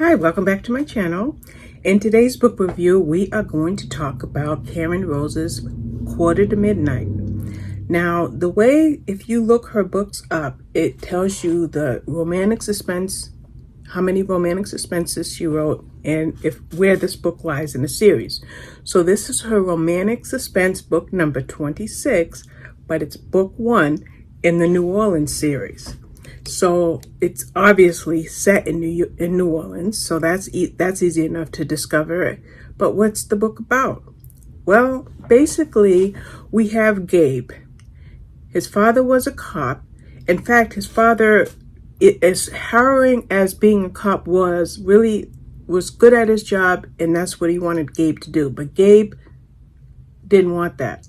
Hi, welcome back to my channel. In today's book review, we are going to talk about Karen Rose's Quarter to Midnight. Now, the way, if you look her books up, it tells you the romantic suspense, how many romantic suspenses she wrote, and where this book lies in the series. So this is her romantic suspense book number 26, but it's book 1 in the New Orleans series. So it's obviously set in New Orleans, so that's easy enough to discover. But what's the book about? Well, basically, we have Gabe. His father was a cop. In fact, his father, as harrowing as being a cop was good at his job, and that's what he wanted Gabe to do. But Gabe didn't want that.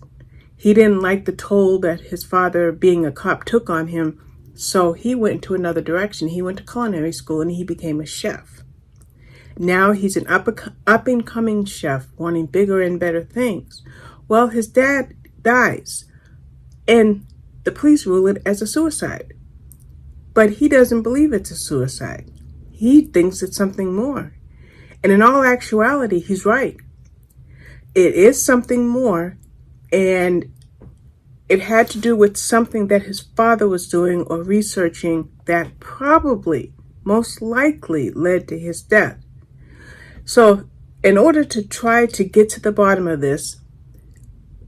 He didn't like the toll that his father, being a cop, took on him. So he went into another direction. He went to culinary school and he became a chef. Now he's an up-and-coming chef wanting bigger and better things. Well, his dad dies and the police rule it as a suicide. But he doesn't believe it's a suicide. He thinks it's something more. And in all actuality, he's right. It is something more, and it had to do with something that his father was doing or researching that probably, most likely, led to his death. So in order to try to get to the bottom of this,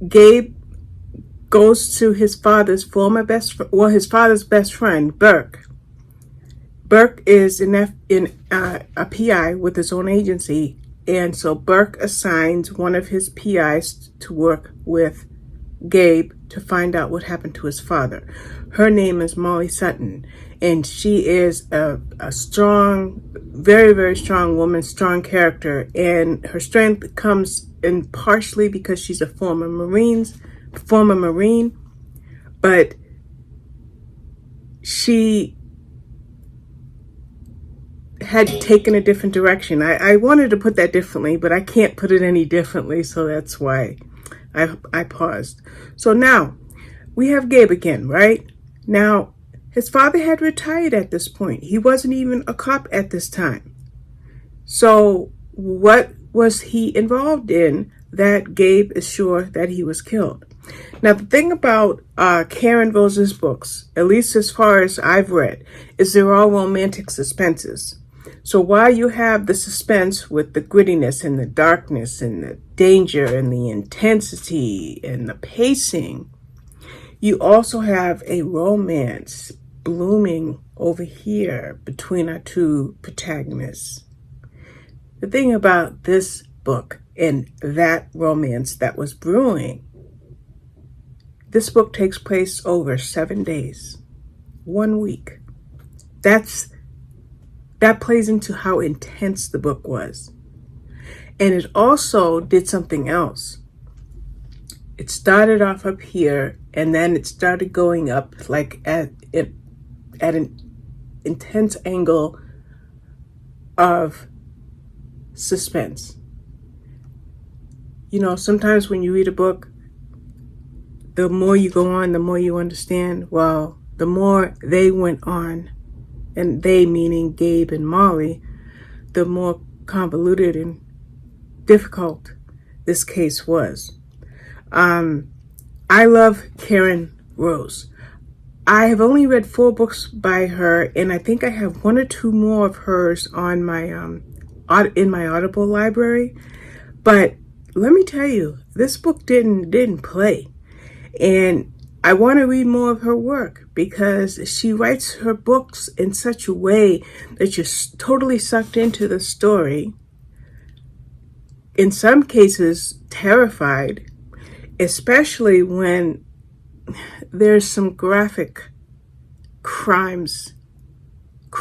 Gabe goes to his father's his father's best friend, Burke. Burke is a PI with his own agency, and so Burke assigns one of his PIs to work with Gabe to find out what happened to his father. Her name is Molly Sutton, and she is a strong, very, very strong woman, strong character, and her strength comes in partially because she's a former Marine, but she had taken a different direction. I wanted to put that differently, but I can't put it any differently, so that's why I paused. So now we have Gabe again, right? Now, his father had retired at this point. He wasn't even a cop at this time. So what was he involved in that Gabe is sure that he was killed? Now, the thing about Karen Rose's books, at least as far as I've read, is they're all romantic suspenses. So while you have the suspense with the grittiness and the darkness and the danger and the intensity and the pacing, you also have a romance blooming over here between our two protagonists. The thing about this book and that romance that was brewing, this book takes place over 7 days, 1 week. That plays into how intense the book was. And it also did something else. It started off up here, and then it started going up like at an intense angle of suspense. You know, sometimes when you read a book, the more you go on, the more you understand. Well, the more they went on, and they meaning Gabe and Molly, the more convoluted and difficult this case was. I love Karen Rose. I have only read 4 books by her, and I think I have 1 or 2 more of hers on my in my Audible library. But let me tell you, this book didn't play, and I want to read more of her work because she writes her books in such a way that you're totally sucked into the story. In some cases, terrified, especially when there's some graphic crimes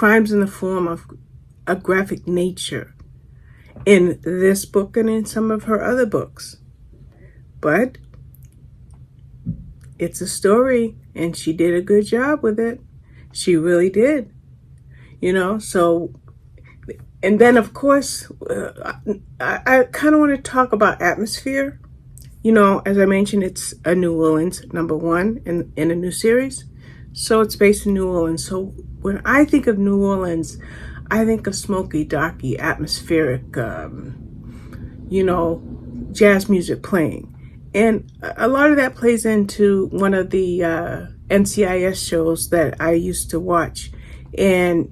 in the form of a graphic nature in this book and in some of her other books. But it's a story, and she did a good job with it. She really did. You know, so, and then of course, I kind of want to talk about atmosphere. You know, as I mentioned, it's a New Orleans, number 1 in a new series. So it's based in New Orleans. So when I think of New Orleans, I think of smoky, darky, atmospheric, jazz music playing. And a lot of that plays into one of the NCIS shows that I used to watch. And,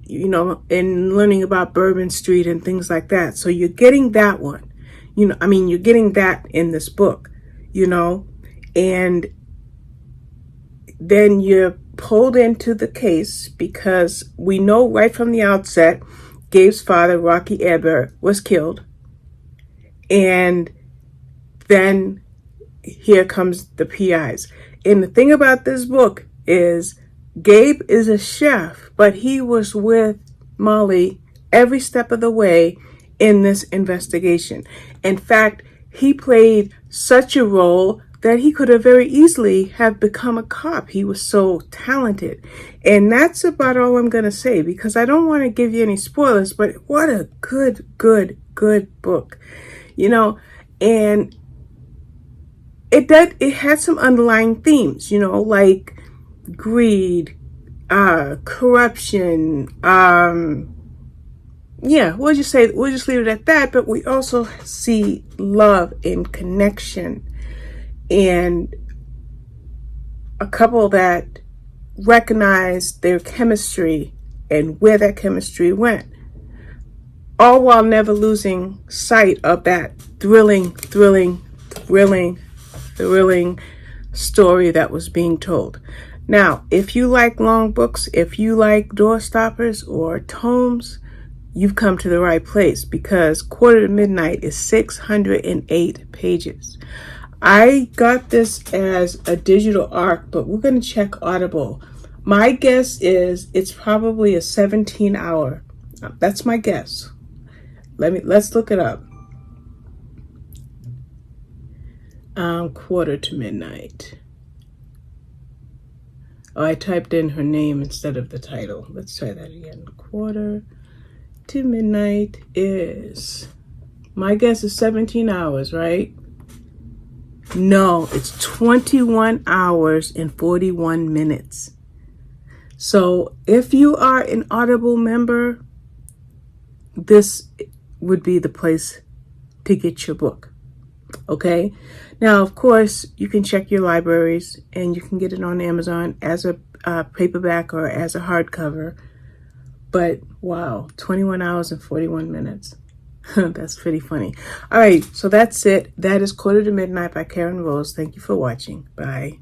and learning about Bourbon Street and things like that. So you're getting that one. You're getting that in this book, and then you're pulled into the case because we know right from the outset Gabe's father, Rocky Ebert, was killed. And then here comes the PIs. And the thing about this book is Gabe is a chef, but he was with Molly every step of the way in this investigation. In fact, he played such a role that he could have very easily have become a cop. He was so talented. And that's about all I'm going to say, because I don't want to give you any spoilers, but what a good book. And it had some underlying themes, like greed, corruption, we'll just leave it at that. But we also see love and connection, and a couple that recognized their chemistry and where that chemistry went, all while never losing sight of that thrilling story that was being told. Now, if you like long books, if you like door stoppers or tomes, you've come to the right place, because Quarter to Midnight is 608 pages. I got this as a digital ARC, but we're going to check Audible. My guess is it's probably a 17-hour. That's my guess. Let's look it up. Quarter to Midnight. Oh, I typed in her name instead of the title. Let's try that again. Quarter to Midnight is, my guess is 17 hours, right? No, it's 21 hours and 41 minutes. So if you are an Audible member, this would be the place to get your book. Okay. Now, of course, you can check your libraries and you can get it on Amazon as a paperback or as a hardcover. But wow, 21 hours and 41 minutes. That's pretty funny. All right, so that's it. That is Quarter to Midnight by Karen Rose. Thank you for watching. Bye.